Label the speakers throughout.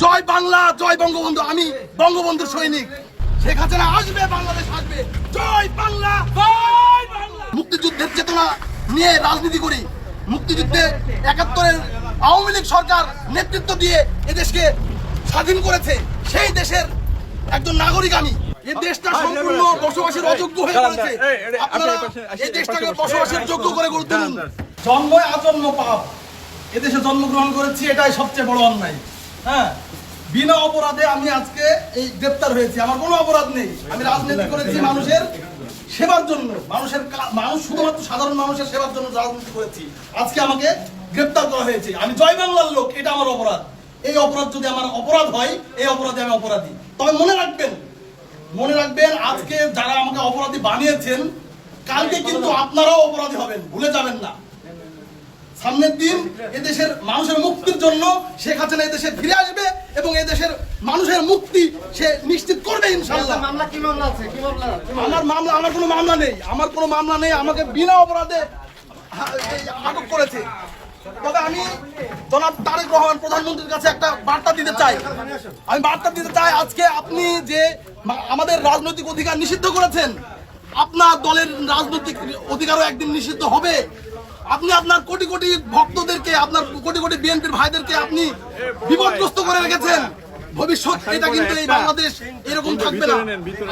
Speaker 1: জয় বাংলা, জয় বঙ্গবন্ধু। আমি বঙ্গবন্ধুর সৈনিক। শেখ হাসিনা আসবে, বাংলাদেশ আসবে। জয় বাংলা, জয় বাংলা। মুক্তিযুদ্ধের চেতনা নিয়ে রাজনীতি করি। মুক্তিযুদ্ধে ৭১-এর আওয়ামী লীগ সরকার নেতৃত্ব দিয়ে এদেশকে স্বাধীন করেছে। সেই দেশের একজন নাগরিক আমি। এই দেশটা সম্পূর্ণ বসবাসের অযোগ্য হয়ে পড়েছে। আপনারা এই দেশটাকে বসবাসের যোগ্য করে গড়ে তুলুন। জন্মই আজন্ম পাপ। এদেশে জন্মগ্রহণ করেছি, এটাই সবচেয়ে বড় অন্যায়। হ্যাঁ, বিনা অপরাধে আমি আজকে এই গ্রেপ্তার হয়েছি। আমার কোনো অপরাধ নেই। আমি রাজনীতি করেছি মানুষের সেবার জন্য। মানুষ শুধুমাত্র সাধারণ মানুষের সেবার জন্য রাজনীতি করেছি। আজকে আমাকে গ্রেপ্তার করা হয়েছে। আমি জয় বাংলার লোক, এটা আমার অপরাধ। এই অপরাধ যদি আমার অপরাধ হয়, এই অপরাধে আমি অপরাধী। তবে মনে রাখবেন আজকে যারা আমাকে অপরাধী বানিয়েছেন, কালকে কিন্তু আপনারাও অপরাধী হবেন, ভুলে যাবেন না। সামনের দিন এদেশের মানুষের মুক্তির জন্য শেখ হাসিনা এদেশে ফিরে আসবে এবং এদেশের মানুষের মুক্তি সে নিশ্চিত করবে ইনশাআল্লাহ। আমার কোনো মামলা নেই। আমাকে বিনা অপরাধে আটক করেছে। তবে আমি জনাব তারেক রহমান প্রধানমন্ত্রীর কাছে একটা বার্তা দিতে চাই। আজকে আপনি যে আমাদের রাজনৈতিক অধিকার নিষিদ্ধ করেছেন, আপনার দলের রাজনৈতিক অধিকারও একদিন নিষিদ্ধ হবে। আপনি আপনার কোটি কোটি ভক্তদেরকে, আপনার কোটি কোটি বিএনপির ভাইদেরকে আপনি বিপদগ্রস্ত করে রেখেছেন। ভবিষ্যৎ এটা কিন্তু এই বাংলাদেশ এরকম থাকবে না।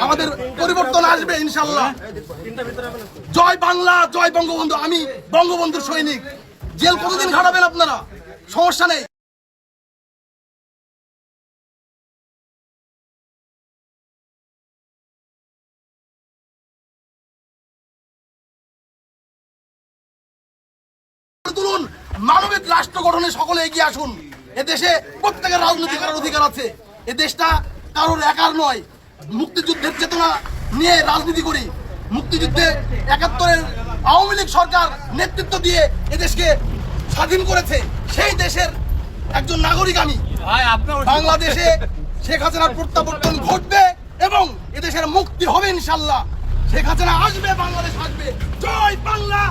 Speaker 1: আমাদের পরিবর্তন আসবে ইনশাআল্লাহ। জয় বাংলা, জয় বঙ্গবন্ধু। আমি বঙ্গবন্ধুর সৈনিক। জেল কতদিন খাটাবেন আপনারা, সমস্যা নেই। তুলুন, মানবিক রাষ্ট্র গঠনে সকলে এগিয়ে আসুন। এদেশে প্রত্যেকের রাজনীতি করার অধিকার আছে। এ দেশটা কারোর একার নয়। মুক্তিযুদ্ধের চেতনা নিয়ে রাজনীতি করি। মুক্তিযুদ্ধে ৭১-এর আওয়ামী লীগ সরকার নেতৃত্ব দিয়ে এদেশকে স্বাধীন করেছে। সেই দেশের একজন নাগরিক আমি। বাংলাদেশে শেখ হাসিনার প্রত্যাবর্তন ঘটবে এবং এদেশের মুক্তি হবে ইনশাআল্লাহ। শেখ হাসিনা আসবে, বাংলাদেশ আসবে। জয় বাংলা।